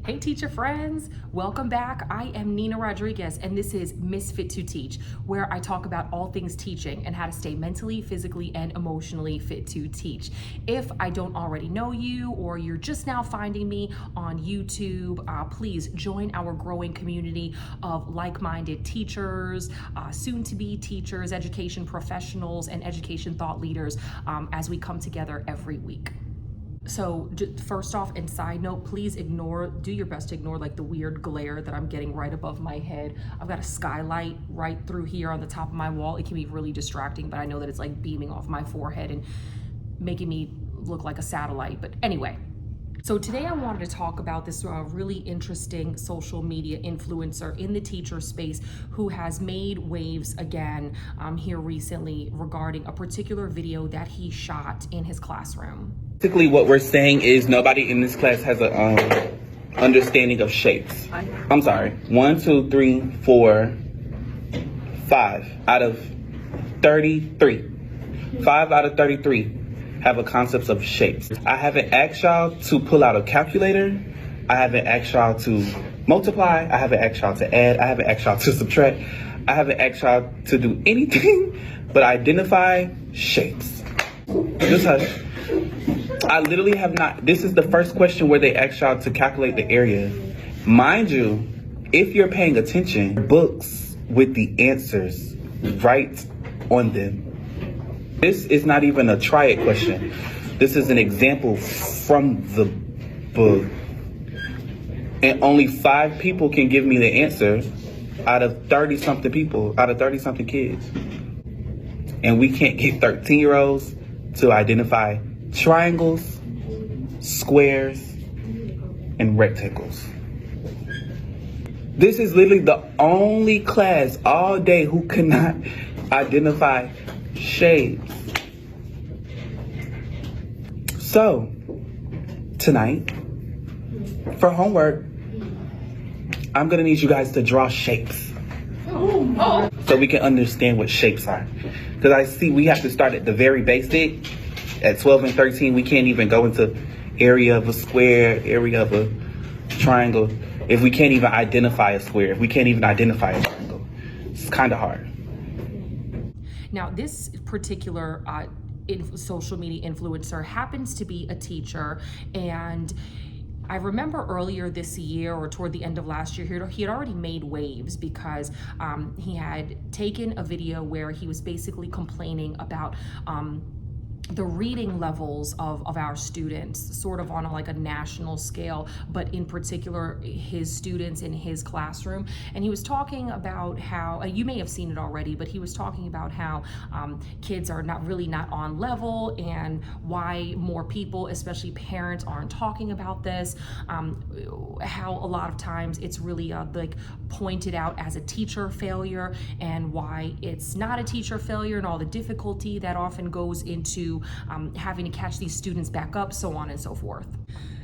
Hey teacher friends, welcome back. I am Nina Rodriguez and this is Misfit to Teach, where I talk about all things teaching and how to stay mentally, physically, and emotionally fit to teach. If I don't already know you or you're just now finding me on YouTube, please join our growing community of like-minded teachers, soon-to-be teachers, education professionals, and education thought leaders as we come together every week. So first off, and side note, please do your best to ignore like the weird glare that I'm getting right above my head. I've got a skylight right through here on the top of my wall. It can be really distracting, but I know that it's like beaming off my forehead and making me look like a satellite. But anyway, so today I wanted to talk about this really interesting social media influencer in the teacher space who has made waves again here recently regarding a particular video that he shot in his classroom. Basically, what we're saying is nobody in this class has a understanding of shapes. I'm sorry. 1, 2, 3, 4, 5 out of 33. 5 out of 33 have a concept of shapes. I haven't asked y'all to pull out a calculator. I haven't asked y'all to multiply. I haven't asked y'all to add. I haven't asked y'all to subtract. I haven't asked y'all to do anything but identify shapes. Just hush. I literally have not. This is the first question where they ask y'all to calculate the area. Mind you, if you're paying attention, books with the answers right on them. This is not even a try it question. This is an example from the book. And only 5 people can give me the answer out of 30-something people, out of 30-something kids. And we can't get 13-year-olds to identify triangles, squares, and rectangles. This is literally the only class all day who cannot identify shapes. So, tonight, for homework, I'm gonna need you guys to draw shapes. So we can understand what shapes are. Because I see we have to start at the very basic. At 12 and 13, we can't even go into area of a square, area of a triangle, if we can't even identify a square, if we can't even identify a triangle. It's kind of hard. Now, this particular social media influencer happens to be a teacher, and I remember earlier this year or toward the end of last year, he had already made waves because he had taken a video where he was basically complaining about the reading levels of our students, sort of on like a national scale, but in particular his students in his classroom. And he was talking about how, you may have seen it already, but he was talking about how kids are not on level and why more people, especially parents, aren't talking about this, how a lot of times it's really like pointed out as a teacher failure, and why it's not a teacher failure, and all the difficulty that often goes into having to catch these students back up, so on and so forth.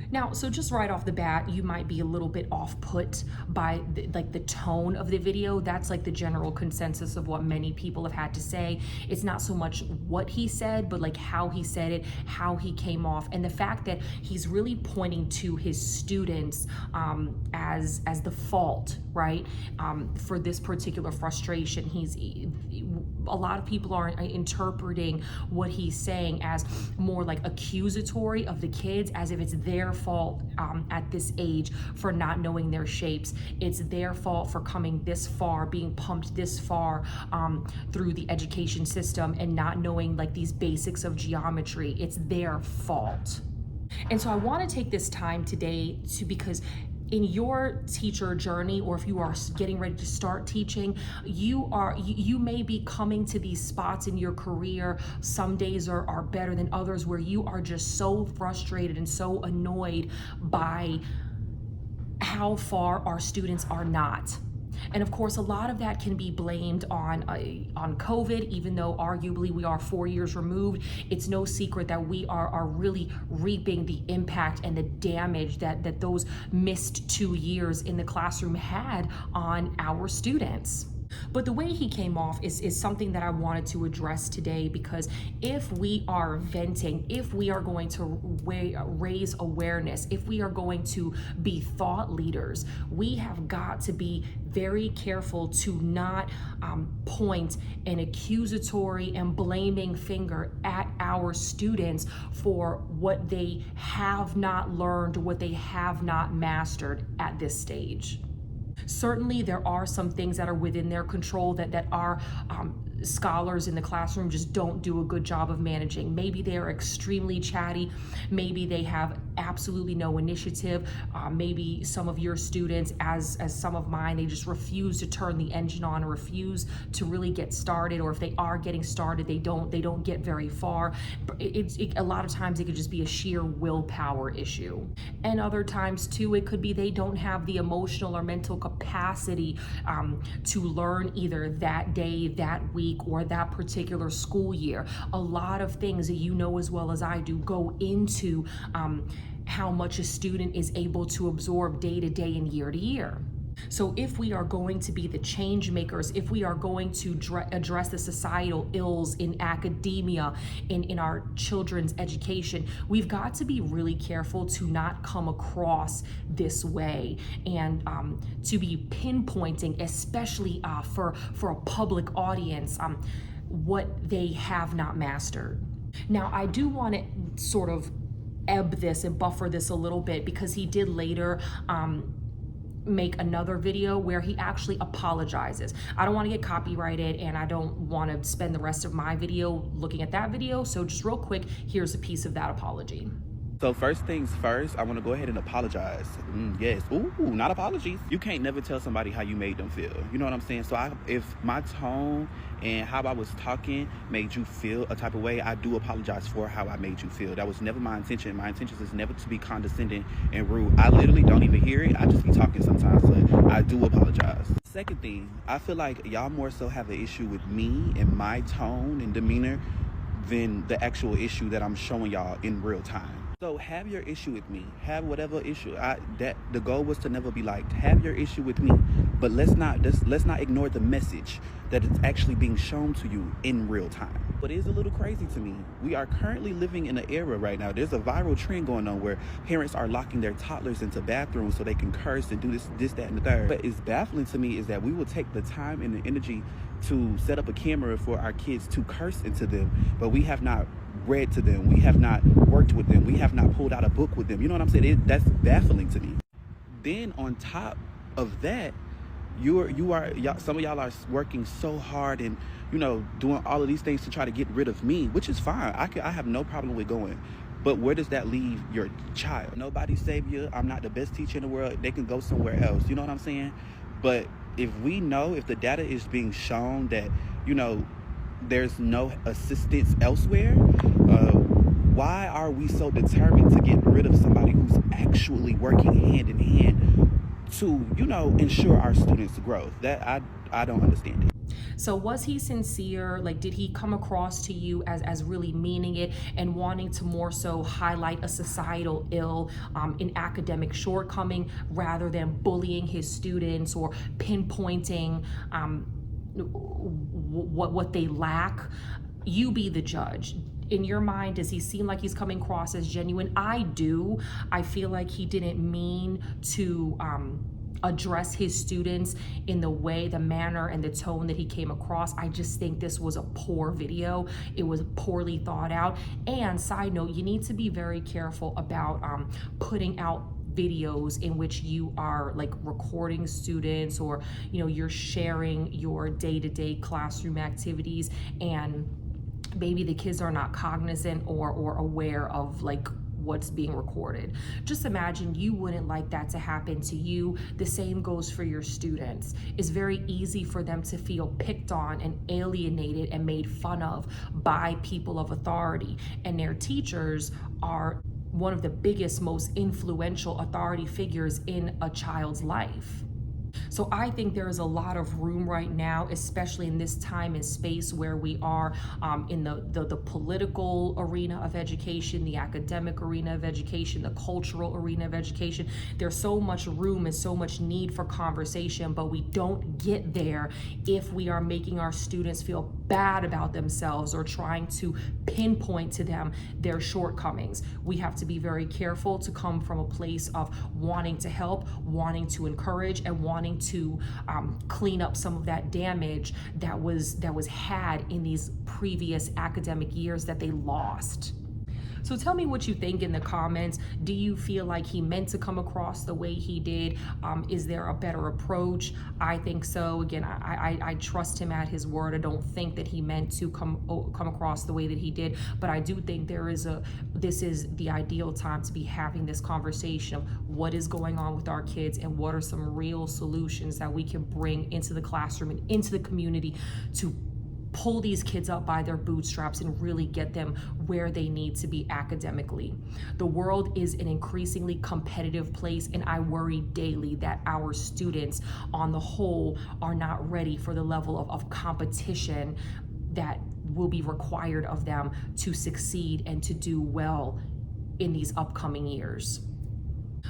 Now, so just right off the bat, you might be a little bit off-put by the tone of the video. That's like the general consensus of what many people have had to say. It's not so much what he said, but like how he said it, how he came off, and the fact that he's really pointing to his students as the fault, right? For this particular frustration. A lot of people are interpreting what he's saying as more like accusatory of the kids, as if it's their fault at this age for not knowing their shapes. It's their fault for coming this far, being pumped this far through the education system and not knowing like these basics of geometry. It's their fault. And so I want to take this time today because in your teacher journey, or if you are getting ready to start teaching, you may be coming to these spots in your career. Some days are better than others, where you are just so frustrated and so annoyed by how far our students are not. And of course, a lot of that can be blamed on COVID, even though arguably we are 4 years removed. It's no secret that we are really reaping the impact and the damage that those missed 2 years in the classroom had on our students. But the way he came off is something that I wanted to address today, because if we are venting, if we are going to raise awareness, if we are going to be thought leaders, we have got to be very careful to not point an accusatory and blaming finger at our students for what they have not learned, what they have not mastered at this stage. Certainly, there are some things that are within their control that our scholars in the classroom just don't do a good job of managing. Maybe they are extremely chatty. Maybe they have absolutely no initiative. Maybe some of your students, as some of mine, they just refuse to turn the engine on, or refuse to really get started. Or if they are getting started, they don't get very far. A lot of times it could just be a sheer willpower issue. And other times too, it could be they don't have the emotional or mental capacity to learn either that day, that week, or that particular school year. A lot of things that you know as well as I do go into how much a student is able to absorb day to day and year to year. So if we are going to be the change makers, if we are going to address the societal ills in academia, in our children's education, we've got to be really careful to not come across this way, and to be pinpointing, especially for a public audience, what they have not mastered. Now, I do want to sort of ebb this and buffer this a little bit, because he did later make another video where he actually apologizes. I don't want to get copyrighted, and I don't want to spend the rest of my video looking at that video. So just real quick, here's a piece of that apology. So first things first, I want to go ahead and apologize. Yes. Ooh, not apologies. You can't never tell somebody how you made them feel. You know what I'm saying? So if my tone and how I was talking made you feel a type of way, I do apologize for how I made you feel. That was never my intention. My intention is never to be condescending and rude. I literally don't even hear it. I just be talking sometimes, but I do apologize. Second thing, I feel like y'all more so have an issue with me and my tone and demeanor than the actual issue that I'm showing y'all in real time. So have your issue with me, have whatever issue. That the goal was to never be liked. Have your issue with me, but let's not ignore the message that is actually being shown to you in real time. But it is a little crazy to me. We are currently living in an era right now. There's a viral trend going on where parents are locking their toddlers into bathrooms so they can curse and do this, that, and the third. But it's baffling to me is that we will take the time and the energy to set up a camera for our kids to curse into them, but we have not read to them, we have not worked with them, we have not pulled out a book with them. You know what I'm saying? That's baffling to me. Then on top of that, some of y'all are working so hard and doing all of these things to try to get rid of me, which is fine. I have no problem with going. But where does that leave your child? Nobody's savior. I'm not the best teacher in the world. They can go somewhere else. You know what I'm saying? But if the data is being shown that there's no assistance elsewhere, why are we so determined to get rid of somebody who's actually working hand in hand to ensure our students' growth? That I don't understand it. So was he sincere? Like, did he come across to you as really meaning it and wanting to more so highlight a societal ill, an academic shortcoming, rather than bullying his students or pinpointing what they lack? You be the judge. In your mind, does he seem like he's coming across as genuine? I do. I feel like he didn't mean to address his students in the manner and the tone that he came across. I just think this was a poor video. It was poorly thought out. And side note, you need to be very careful about putting out videos in which you are like recording students, or you're sharing your day-to-day classroom activities, and maybe the kids are not cognizant or aware of like what's being recorded. Just imagine you wouldn't like that to happen to you. The same goes for your students. It's very easy for them to feel picked on and alienated and made fun of by people of authority, and their teachers are one of the biggest, most influential authority figures in a child's life. So I think there is a lot of room right now, especially in this time and space where we are in the political arena of education, the academic arena of education, the cultural arena of education. There's so much room and so much need for conversation, but we don't get there if we are making our students feel bad about themselves or trying to pinpoint to them their shortcomings. We have to be very careful to come from a place of wanting to help, wanting to encourage, and wanting to clean up some of that damage that was had in these previous academic years that they lost. So tell me what you think in the comments. Do you feel like he meant to come across the way he did? Is there a better approach? I think so. Again, I trust him at his word. I don't think that he meant to come across the way that he did, but I do think this is the ideal time to be having this conversation of what is going on with our kids and what are some real solutions that we can bring into the classroom and into the community to pull these kids up by their bootstraps and really get them where they need to be academically. The world is an increasingly competitive place, and I worry daily that our students on the whole are not ready for the level of competition that will be required of them to succeed and to do well in these upcoming years.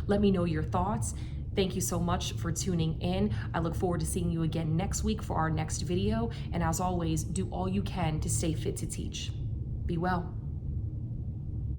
Let me know your thoughts. Thank you so much for tuning in. I look forward to seeing you again next week for our next video. And as always, do all you can to stay fit to teach. Be well.